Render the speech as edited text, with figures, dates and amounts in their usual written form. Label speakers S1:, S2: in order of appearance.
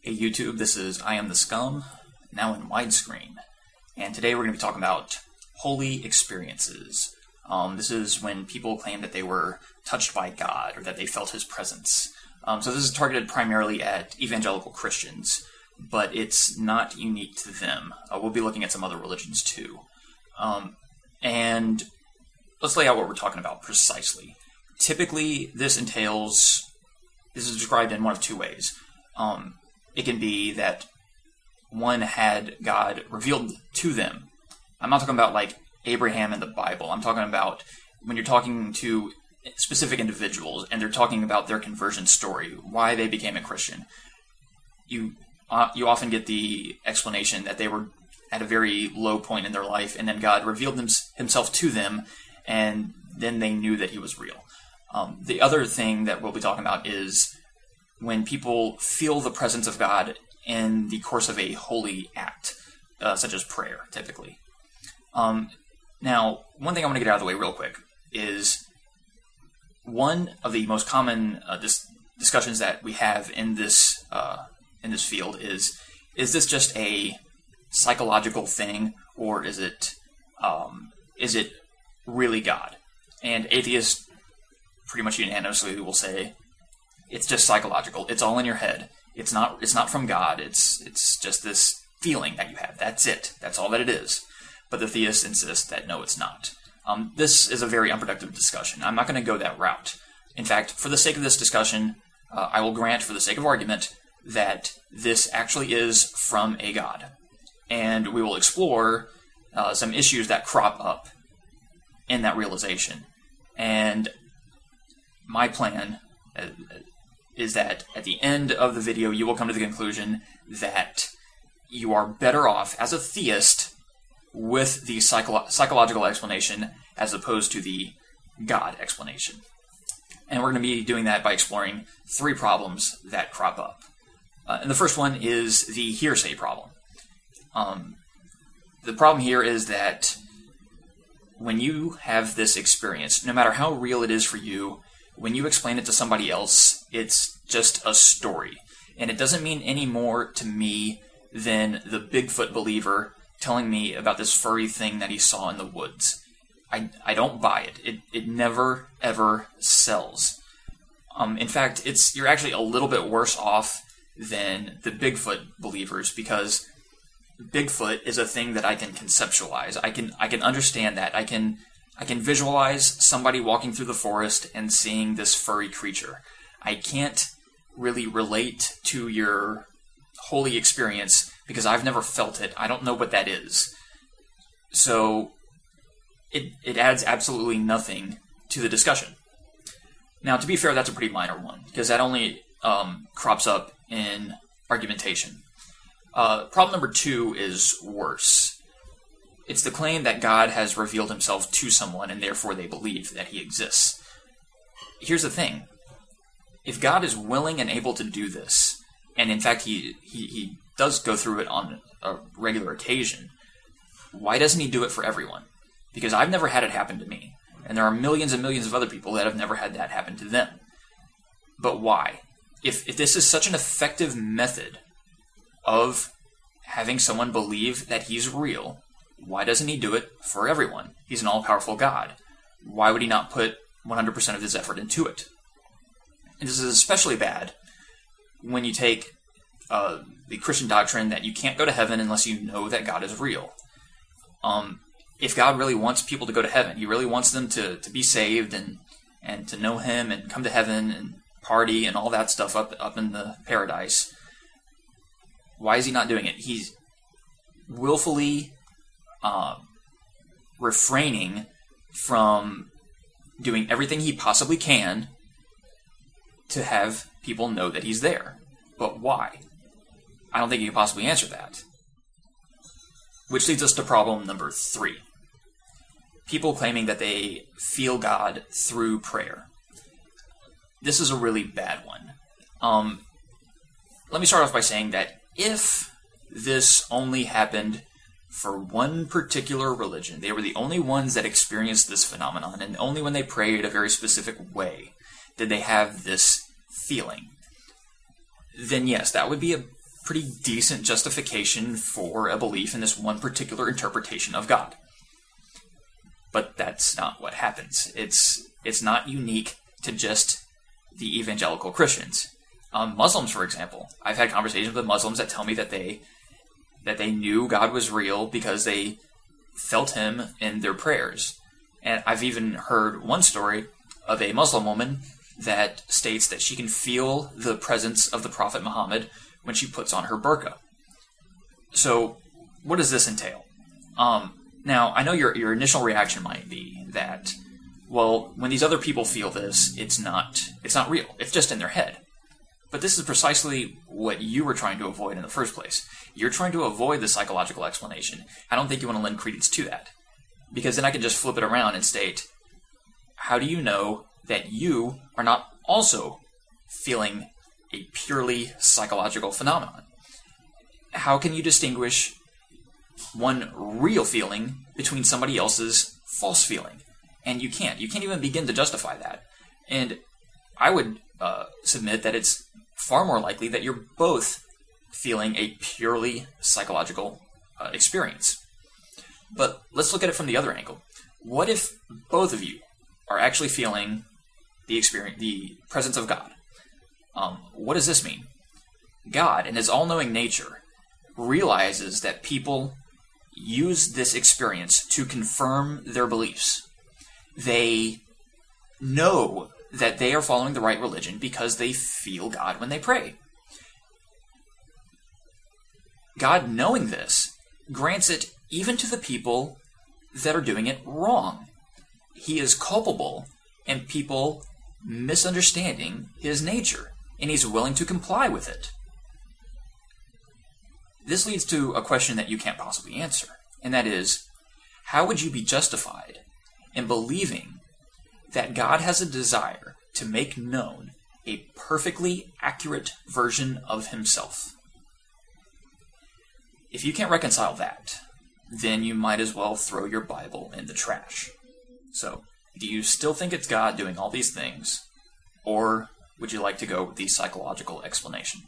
S1: Hey YouTube, this is I Am the Scum, now in widescreen. And today we're going to be talking about holy experiences. This is when people claim that they were touched by God or that they felt His presence. So this is targeted primarily at evangelical Christians, but it's not unique to them. We'll be looking at some other religions too. And let's lay out what we're talking about precisely. Typically, this is described in one of two ways. It can be that one had God revealed to them. I'm not talking about like Abraham in the Bible. I'm talking about when you're talking to specific individuals and they're talking about their conversion story, why they became a Christian. You often get the explanation that they were at a very low point in their life, and then God revealed Himself to them, and then they knew that He was real. The other thing that we'll be talking about is when people feel the presence of God in the course of a holy act, such as prayer, typically. Now, one thing I want to get out of the way real quick is one of the most common discussions that we have in this field is this just a psychological thing, or is it really God? And atheists pretty much unanimously will say it's just psychological. It's all in your head. It's not from God. It's just this feeling that you have. That's it. That's all that it is. But the theists insist that no, it's not. This is a very unproductive discussion. I'm not going to go that route. In fact, for the sake of this discussion, I will grant, for the sake of argument, that this actually is from a God. And we will explore some issues that crop up in that realization. And my plan is that at the end of the video, you will come to the conclusion that you are better off as a theist with the psychological explanation as opposed to the God explanation. And we're going to be doing that by exploring three problems that crop up. And the first one is the hearsay problem. The problem here is that when you have this experience, no matter how real it is for you, when you explain it to somebody else, it's just a story. And it doesn't mean any more to me than the Bigfoot believer telling me about this furry thing that he saw in the woods. I don't buy it. It never, ever sells. In fact, you're actually a little bit worse off than the Bigfoot believers, because Bigfoot is a thing that I can conceptualize. I can understand that. I can visualize somebody walking through the forest and seeing this furry creature. I can't really relate to your holy experience because I've never felt it. I don't know what that is. So it adds absolutely nothing to the discussion. Now, to be fair, that's a pretty minor one because that only crops up in argumentation. Problem number two is worse. It's the claim that God has revealed Himself to someone and therefore they believe that He exists. Here's the thing. If God is willing and able to do this, and in fact He does go through it on a regular occasion, why doesn't He do it for everyone? Because I've never had it happen to me, and there are millions and millions of other people that have never had that happen to them. But why? If this is such an effective method of having someone believe that He's real, why doesn't He do it for everyone? He's an all-powerful God. Why would He not put 100% of His effort into it? And this is especially bad when you take the Christian doctrine that you can't go to heaven unless you know that God is real. If God really wants people to go to heaven, He really wants them to be saved and to know Him and come to heaven and party and all that stuff up in the paradise, why is He not doing it? He's willfully refraining from doing everything He possibly can to have people know that He's there. But why? I don't think He can possibly answer that. Which leads us to problem number three. People claiming that they feel God through prayer. This is a really bad one. Let me start off by saying that if this only happened for one particular religion, they were the only ones that experienced this phenomenon, and only when they prayed a very specific way did they have this feeling, then yes, that would be a pretty decent justification for a belief in this one particular interpretation of God. But that's not what happens. It's not unique to just the evangelical Christians. Muslims, for example, I've had conversations with Muslims that tell me that they knew God was real because they felt him in their prayers. And I've even heard one story of a Muslim woman that states that she can feel the presence of the Prophet Muhammad when she puts on her burqa. So, what does this entail? Now, I know your initial reaction might be that, well, when these other people feel this, it's not real. It's just in their head. But this is precisely what you were trying to avoid in the first place. You're trying to avoid the psychological explanation. I don't think you want to lend credence to that. Because then I can just flip it around and state, how do you know that you are not also feeling a purely psychological phenomenon? How can you distinguish one real feeling between somebody else's false feeling? And you can't. You can't even begin to justify that. And I would submit that it's far more likely that you're both feeling a purely psychological experience. But let's look at it from the other angle. What if both of you are actually feeling the presence of God? What does this mean? God, in his all-knowing nature, realizes that people use this experience to confirm their beliefs. They know that they are following the right religion because they feel God when they pray. God, knowing this, grants it even to the people that are doing it wrong. He is culpable in people misunderstanding his nature, and he's willing to comply with it. This leads to a question that you can't possibly answer, and that is, how would you be justified in believing that God has a desire to make known a perfectly accurate version of himself? If you can't reconcile that, then you might as well throw your Bible in the trash. So, do you still think it's God doing all these things, or would you like to go with the psychological explanation?